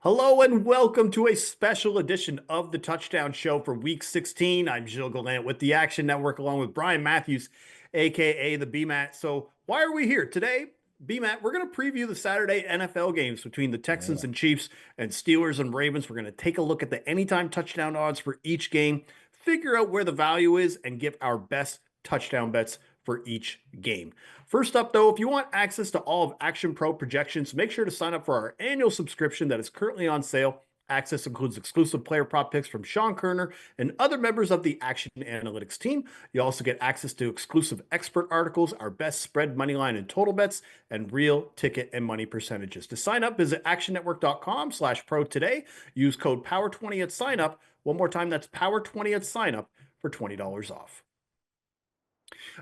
Hello and welcome to a special edition of the Touchdown Show for Week 16. I'm Gilles Gallant with the Action Network, along with Brian Matthews, aka the BMAT. So, why are we here today? BMAT, we're going to preview the Saturday NFL games between the Texans Yeah. and Chiefs and Steelers and Ravens. We're going to take a look at the anytime touchdown odds for each game, figure out where the value is, and give our best touchdown bets for each game. First up, though, if you want access to all of Action Pro projections, make sure to sign up for our annual subscription that is currently on sale. Access includes exclusive player prop picks from Sean Kerner and other members of the Action Analytics team. You also get access to exclusive expert articles, our best spread, money line, and total bets, and real ticket and money percentages. To sign up, visit actionnetwork.com/pro today. Use code POWER20 at sign up. One more time, that's POWER20 at sign up for $20 off.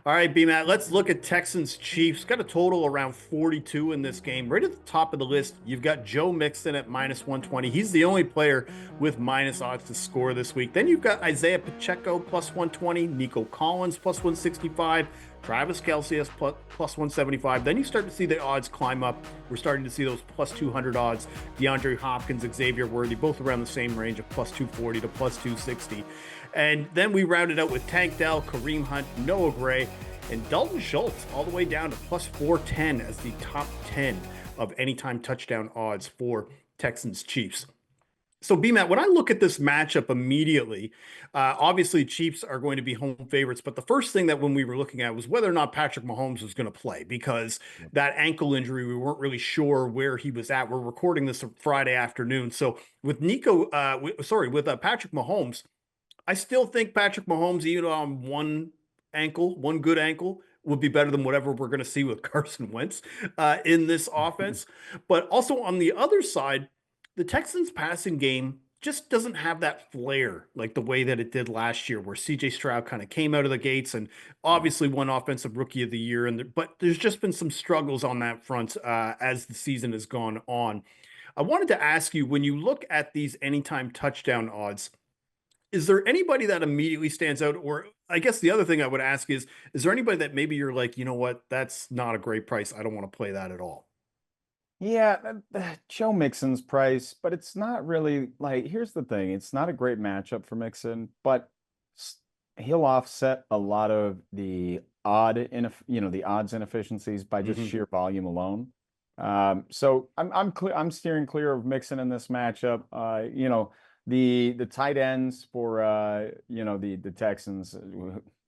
All right, B-Matt, let's look at Texans Chiefs. Got a total around 42 in this game. Right at the top of the list, you've got Joe Mixon at minus 120. He's the only player with minus odds to score this week. Then you've got Isaiah Pacheco plus 120, Nico Collins plus 165, Travis Kelce as plus 175. Then you start to see the odds climb up. We're starting to see those plus 200 odds. DeAndre Hopkins, Xavier Worthy, both around the same range of plus 240 to plus 260. And then we rounded out with Tank Dell, Kareem Hunt, Noah Gray, and Dalton Schultz all the way down to plus 410 as the top 10 of anytime touchdown odds for Texans Chiefs. So, BMAT, when I look at this matchup immediately, obviously Chiefs are going to be home favorites. But the first thing that when we were looking at was whether or not Patrick Mahomes was going to play, because that ankle injury, we weren't really sure where he was at. We're recording this Friday afternoon. So with Patrick Mahomes, I still think Patrick Mahomes, even on one good ankle, would be better than whatever we're going to see with Carson Wentz in this offense. But also on the other side, the Texans passing game just doesn't have that flair like the way that it did last year, where CJ Stroud kind of came out of the gates and obviously won Offensive Rookie of the Year. But there's just been some struggles on that front as the season has gone on. I wanted to ask you, when you look at these anytime touchdown odds, is there anybody that immediately stands out? Or I guess the other thing I would ask is there anybody that maybe you're like, you know what, that's not a great price, I don't want to play that at all? Yeah, Joe Mixon's price, but it's not really like, here's the thing. It's not a great matchup for Mixon, but he'll offset a lot of the the odds inefficiencies by just sheer volume alone. So I'm steering clear of Mixon in this matchup. The tight ends for the Texans,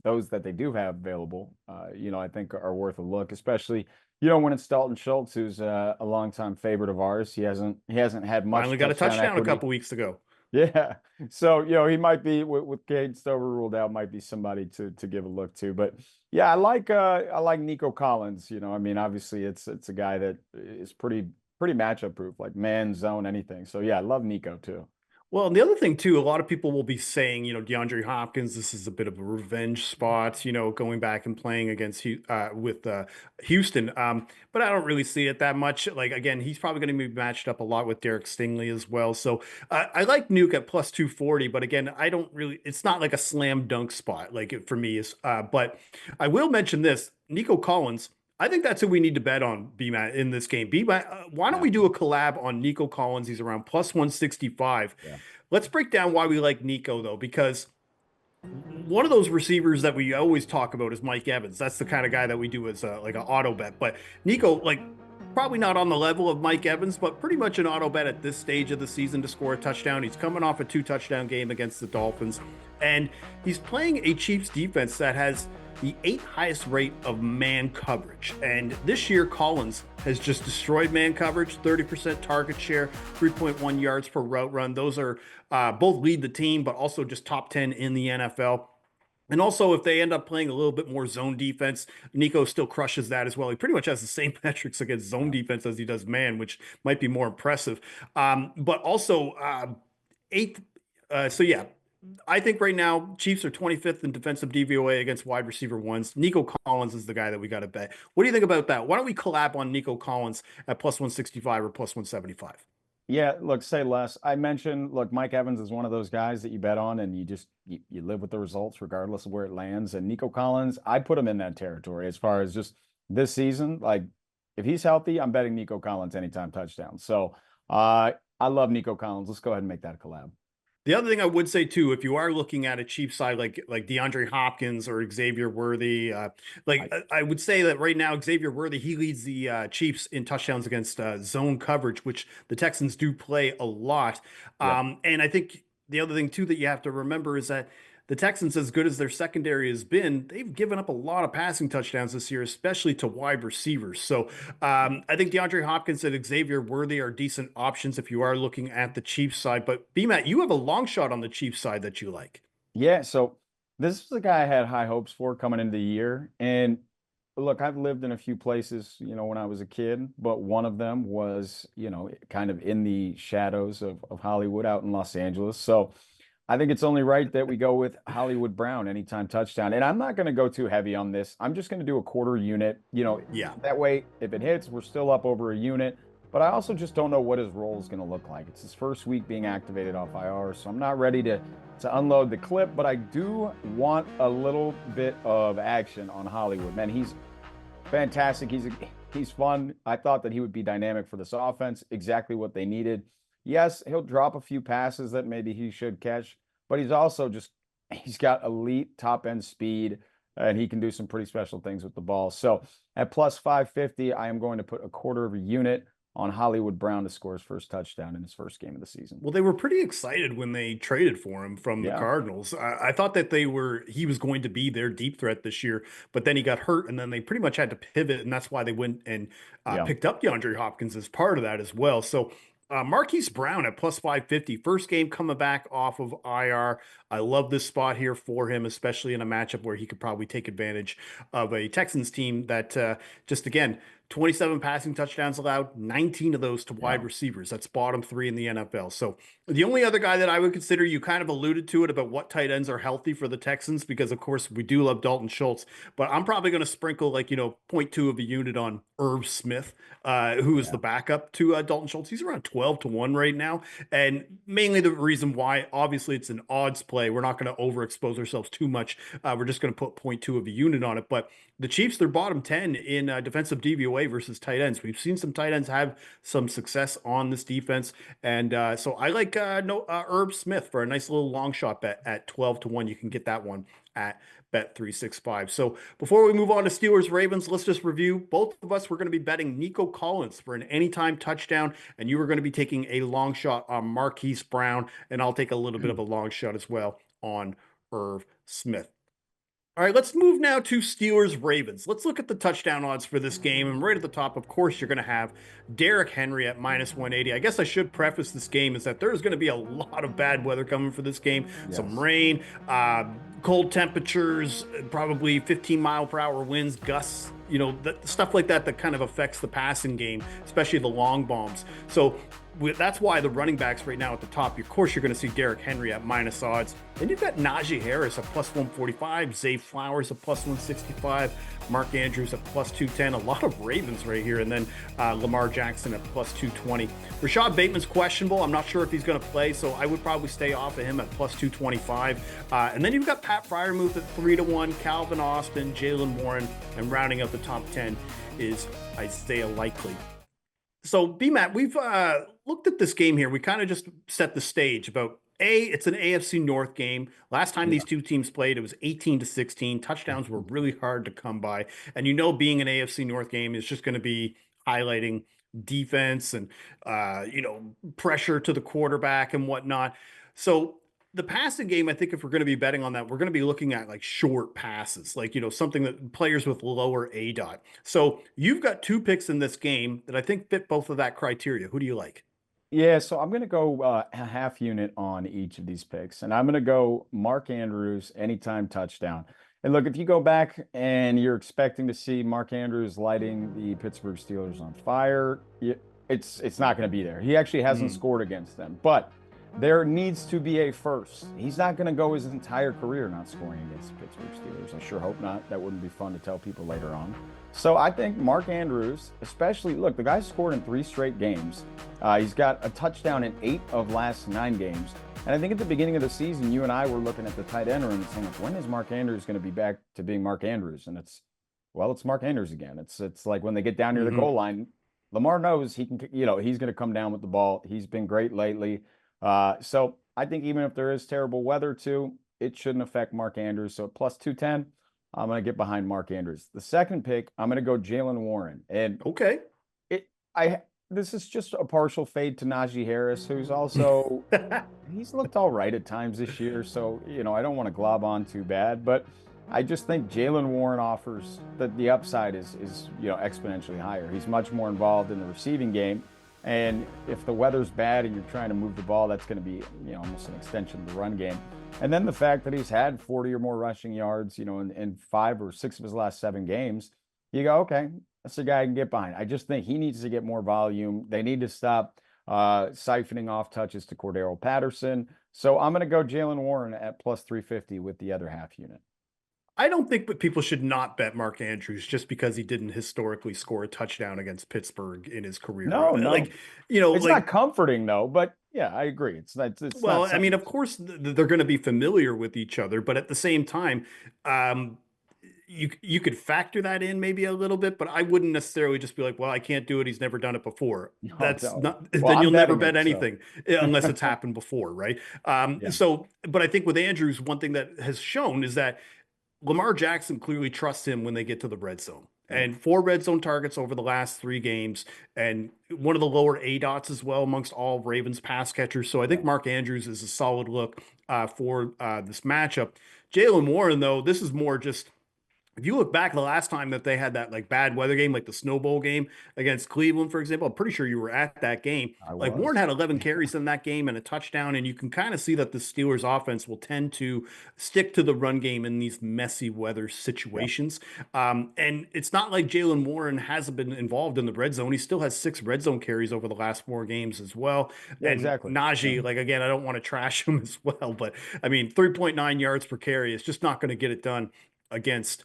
those that they do have available, I think are worth a look, especially when it's Dalton Schultz, who's a longtime favorite of ours. He hasn't had much. Finally got a touchdown a couple weeks ago. Yeah, so he might be with Cade Stover ruled out, might be somebody to give a look to. But yeah, I like Nico Collins. Obviously it's a guy that is pretty matchup proof, like man, zone, anything. So yeah, I love Nico too. Well, and the other thing too, a lot of people will be saying, DeAndre Hopkins, this is a bit of a revenge spot, going back and playing against with Houston. But I don't really see it that much. Like, again, he's probably going to be matched up a lot with Derek Stingley as well. So I like Nuke at plus 240, but again, it's not like a slam dunk spot like it for me is. But I will mention this, Nico Collins. I think that's who we need to bet on, BMAT, in this game. BMAT, why don't we do a collab on Nico Collins? He's around plus 165. Yeah. Let's break down why we like Nico, though, because one of those receivers that we always talk about is Mike Evans. That's the kind of guy that we do as like an auto bet. But Nico, like, probably not on the level of Mike Evans, but pretty much an auto bet at this stage of the season to score a touchdown. He's coming off a 2-touchdown game against the Dolphins, and he's playing a Chiefs defense that has the 8th highest rate of man coverage. And this year, Collins has just destroyed man coverage, 30% target share, 3.1 yards per route run. Those are both lead the team, but also just top 10 in the NFL. And also, if they end up playing a little bit more zone defense, Nico still crushes that as well. He pretty much has the same metrics against zone defense as he does man, which might be more impressive. But also, 8th. So yeah, I think right now Chiefs are 25th in defensive DVOA against wide receiver ones. Nico Collins is the guy that we got to bet. What do you think about that? Why don't we collab on Nico Collins at plus 165 or plus 175? Yeah, look, say less. I mentioned, look, Mike Evans is one of those guys that you bet on and you live with the results regardless of where it lands. And Nico Collins, I put him in that territory as far as just this season. Like, if he's healthy, I'm betting Nico Collins anytime touchdown. So I love Nico Collins. Let's go ahead and make that a collab. The other thing I would say too, if you are looking at a cheap side like DeAndre Hopkins or Xavier Worthy, I I would say that right now Xavier Worthy he leads the Chiefs in touchdowns against zone coverage, which the Texans do play a lot. Yep. And I think the other thing too that you have to remember is that the Texans, as good as their secondary has been, they've given up a lot of passing touchdowns this year, especially to wide receivers. So I think DeAndre Hopkins and Xavier Worthy are decent options if you are looking at the Chiefs side. But BMAT, you have a long shot on the Chiefs side that you like. Yeah, so this is the guy I had high hopes for coming into the year. And look, I've lived in a few places, when I was a kid, but one of them was, kind of in the shadows of Hollywood out in Los Angeles. So I think it's only right that we go with Hollywood Brown anytime touchdown. And I'm not going to go too heavy on this. I'm just going to do a quarter unit. Yeah. That way, if it hits, we're still up over a unit. But I also just don't know what his role is going to look like. It's his first week being activated off IR, so I'm not ready to unload the clip. But I do want a little bit of action on Hollywood. Man, he's fantastic. He's fun. I thought that he would be dynamic for this offense. Exactly what they needed. Yes, he'll drop a few passes that maybe he should catch, but he's got elite top end speed and he can do some pretty special things with the ball. So at plus 550, I am going to put a quarter of a unit on Hollywood Brown to score his first touchdown in his first game of the season. Well, they were pretty excited when they traded for him from the Yeah. Cardinals. I thought that he was going to be their deep threat this year, but then he got hurt, and then they pretty much had to pivot, and that's why they went and Yeah. picked up DeAndre Hopkins as part of that as well. So Marquise Brown at plus 550, first game coming back off of IR. I love this spot here for him, especially in a matchup where he could probably take advantage of a Texans team that just again 27 passing touchdowns allowed, 19 of those to wide Yeah. receivers. That's bottom 3 in the NFL. So the only other guy that I would consider, you kind of alluded to it about what tight ends are healthy for the Texans, because of course we do love Dalton Schultz, but I'm probably going to sprinkle 0.2 of a unit on Irv Smith, who is the backup to Dalton Schultz. He's around 12-1 right now. And mainly the reason why, obviously it's an odds play. We're not going to overexpose ourselves too much. We're just going to put 0.2 of a unit on it. But the Chiefs, they're bottom 10 in defensive DVOA versus tight ends. We've seen some tight ends have some success on this defense. And so I like Irv Smith for a nice little long shot bet at 12-1. You can get that one at Bet365. So before we move on to Steelers Ravens, let's just review. Both of us were going to be betting Nico Collins for an anytime touchdown, and you were going to be taking a long shot on Marquise Brown, and I'll take a little bit of a long shot as well on Irv Smith. All right, let's move now to Steelers Ravens. Let's look at the touchdown odds for this game. And right at the top, of course, you're going to have Derrick Henry at minus 180. I guess I should preface this game is that there's going to be a lot of bad weather coming for this game. Yes. Some rain, cold temperatures, probably 15-mile-per-hour winds, gusts, stuff like that kind of affects the passing game, especially the long bombs. So that's why the running backs right now at the top, of course, you're going to see Derrick Henry at minus odds. Then you've got Najee Harris at plus 145, Zay Flowers at plus 165, Mark Andrews at plus 210. A lot of Ravens right here. And then Lamar Jackson at plus 220. Rashad Bateman's questionable. I'm not sure if he's going to play, so I would probably stay off of him at plus 225. And then you've got Pat Freiermuth at 3-1, Calvin Austin, Jalen Warren, and rounding out the top 10 is Isaiah Likely. So, BMAT, we've looked at this game here. We kind of just set the stage about it's an AFC North game. Last time these two teams played, it was 18-16. Touchdowns were really hard to come by. And being an AFC North game is just going to be highlighting defense and, pressure to the quarterback and whatnot. So the passing game, I think if we're going to be betting on that, we're going to be looking at short passes, something that players with lower ADOT. So you've got two picks in this game that I think fit both of that criteria. Who do you like? Yeah, so I'm going to go a half unit on each of these picks, and I'm going to go Mark Andrews anytime touchdown. And look, if you go back and you're expecting to see Mark Andrews lighting the Pittsburgh Steelers on fire, it's not going to be there. He actually hasn't scored against them, but there needs to be a first. He's not going to go his entire career not scoring against the Pittsburgh Steelers. I sure hope not. That wouldn't be fun to tell people later on. So I think Mark Andrews, especially, look, the guy's scored in 3 straight games. He's got a touchdown in 8 of last 9 games. And I think at the beginning of the season, you and I were looking at the tight end room and saying, when is Mark Andrews going to be back to being Mark Andrews? And it's Mark Andrews again. It's like when they get down near the goal line, Lamar knows he can, he's going to come down with the ball. He's been great lately. So I think even if there is terrible weather too, it shouldn't affect Mark Andrews. So plus 210, I'm going to get behind Mark Andrews. The second pick, I'm going to go Jalen Warren. And Okay. it, I, this is just a partial fade to Najee Harris, who's also, he's looked all right at times this year. So, I don't want to glob on too bad, but I just think Jalen Warren offers that the upside is exponentially higher. He's much more involved in the receiving game. And if the weather's bad and you're trying to move the ball, that's going to be, almost an extension of the run game. And then the fact that he's had 40 or more rushing yards, in 5 or 6 of his last 7 games, you go, okay, that's a guy I can get behind. I just think he needs to get more volume. They need to stop siphoning off touches to Cordero Patterson. So I'm going to go Jalen Warren at plus 350 with the other half unit. I don't think that people should not bet Mark Andrews just because he didn't historically score a touchdown against Pittsburgh in his career. No, no. Like, It's not comforting though, but yeah, I agree. It's well, not I mean, something. of course they're going to be familiar with each other, but at the same time, you could factor that in maybe a little bit, but I wouldn't necessarily just be like, well, I can't do it. He's never done it before. No, That's no. not, Well, then I'm you'll never betting bet it, so anything unless it's happened before, right? yeah, But I think with Andrews, one thing that has shown is that Lamar Jackson clearly trusts him when they get to the red zone. yeah, And 4 red zone targets over the last 3 games, and one of the lower A dots as well amongst all Ravens pass catchers. So I think yeah. Mark Andrews is a solid look for this matchup. Jalen Warren, though, this is more just if you look back the last time that they had that like bad weather game, like the Snow Bowl game against Cleveland, for example, I'm pretty sure you were at that game. I Like Warren was. had 11 carries in that game and a touchdown, and you can kind of see that the Steelers offense will tend to stick to the run game in these messy weather Yeah, situations. And it's not like Jalen Warren hasn't been involved in the red zone. He still has 6 red zone carries over the last 4 games as well. yeah, And exactly. Yeah, Najee, like again, I don't want to trash him as well, but I mean, 3.9 yards per carry is just not going to get it done against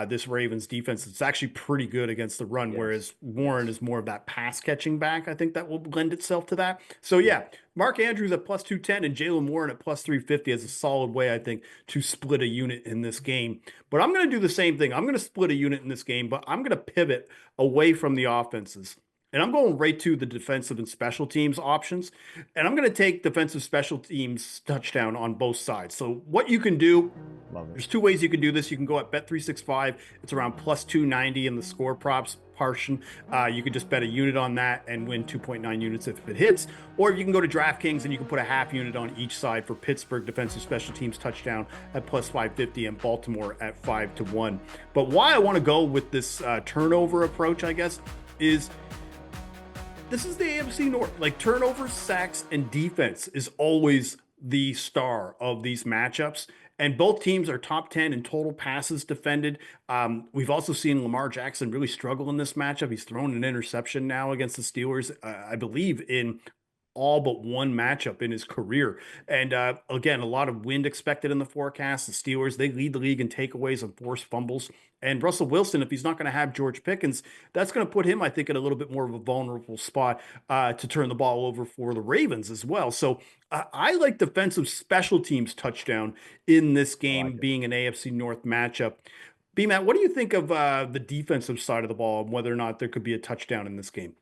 this Ravens defense. It's actually pretty good against the run, yes, whereas Warren yes, is more of that pass catching back. I think that will lend itself to that. So yeah, yeah, Mark Andrews at plus 210 and Jalen Warren at plus 350 is a solid way, I think, to split a unit in this game. But I'm going to do the same thing. I'm going to split a unit in this game, but I'm going to pivot away from the offenses. And I'm going right to the defensive and special teams options. And I'm going to take defensive special teams touchdown on both sides. So what you can do, love it. there's 2 ways you can do this. You can go at Bet365. It's around plus 290 in the score props portion. You could just bet a unit on that and win 2.9 units if it hits. Or you can go to DraftKings and you can put a half unit on each side for Pittsburgh defensive special teams touchdown at plus 550 and Baltimore at 5-1. But why I want to go with this turnover approach, I guess, is this is the AFC North. Like turnovers, sacks, and defense is always the star of these matchups. And both teams are top 10 in total passes defended. We've also seen Lamar Jackson really struggle in this matchup. He's thrown an interception now against the Steelers, I believe, in all but one matchup in his career. And again, a lot of wind expected in the forecast. The Steelers, they lead the league in takeaways and forced fumbles. And Russell Wilson, if he's not going to have George Pickens, that's going to put him, I think, in a little bit more of a vulnerable spot to turn the ball over for the Ravens as well. So I like defensive special teams touchdown in this I like game it. being an AFC North matchup. B Matt, what do you think of the defensive side of the ball and whether or not there could be a touchdown in this game?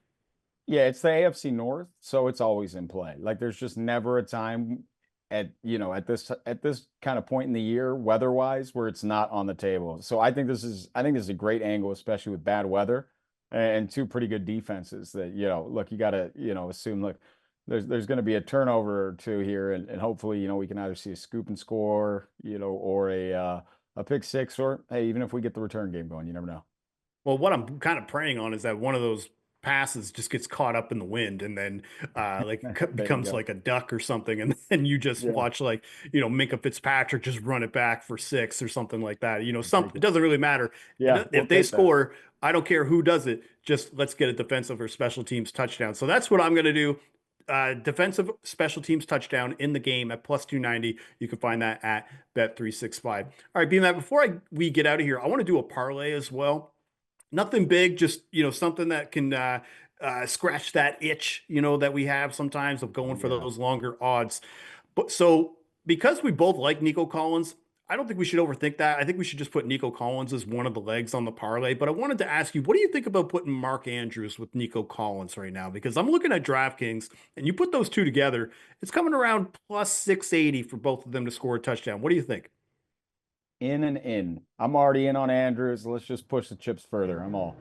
Yeah, it's the AFC North, so it's always in play. Like there's just never a time at this kind of point in the year, weather-wise, where it's not on the table. So I think this is a great angle, especially with bad weather and 2 pretty good defenses that, look, you gotta, assume look, there's gonna be a turnover or 2 here, and hopefully, we can either see a scoop and score, or a pick six, or hey, even if we get the return game going, you never know. Well, what I'm kind of praying on is that one of those passes just gets caught up in the wind and then There you becomes go. like a duck or something, and then you just Yeah, watch like Minka Fitzpatrick just run it back for 6 or something like that. we'll Some take it it. doesn't really matter. Yeah, we'll If they take that. score, I don't care who does it. Just let's get a defensive or special teams touchdown. So that's what I'm going to do. Defensive special teams touchdown in the game at plus 290. You can find that at Bet365. All right, B Matt, before we get out of here, I want to do a parlay as well. Nothing big, just something that can scratch that itch, that we have sometimes of going for Yeah. those longer odds. But so because we both like Nico Collins, I don't think we should overthink that. I think we should just put Nico Collins as one of the legs on the parlay. But I wanted to ask you, what do you think about putting Mark Andrews with Nico Collins right now? Because I'm looking at DraftKings, and you put those two together, it's coming around plus 680 for both of them to score a touchdown. What do you think? In and in. I'm already in on Andrews. Let's just push the chips further. I'm all.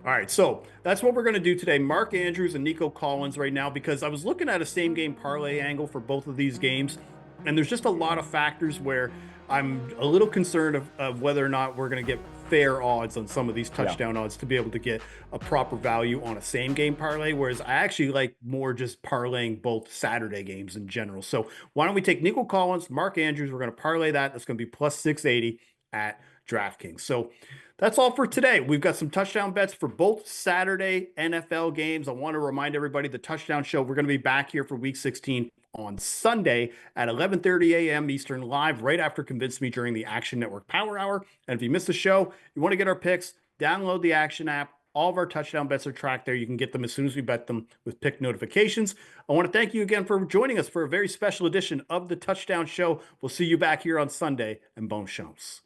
All right, so that's what we're going to do today. Mark Andrews and Nico Collins right now, because I was looking at a same game parlay angle for both of these games, and there's just a lot of factors where I'm a little concerned of whether or not we're going to get fair odds on some of these Yeah. touchdown odds to be able to get a proper value on a same game parlay. Whereas I actually like more just parlaying both Saturday games in general. So why don't we take Nico Collins, Mark Andrews? We're going to parlay that. That's going to be plus 680 at DraftKings. So that's all for today. We've got some touchdown bets for both Saturday NFL games. I want to remind everybody the touchdown show, we're going to be back here for week 16 on Sunday at 11:30 a.m. Eastern, live right after Convince Me during the Action Network Power Hour. And if you missed the show, you want to get our picks, download the Action app. All of our touchdown bets are tracked there. You can get them as soon as we bet them with pick notifications. I want to thank you again for joining us for a very special edition of the Touchdown Show. We'll see you back here on Sunday, and bon chance.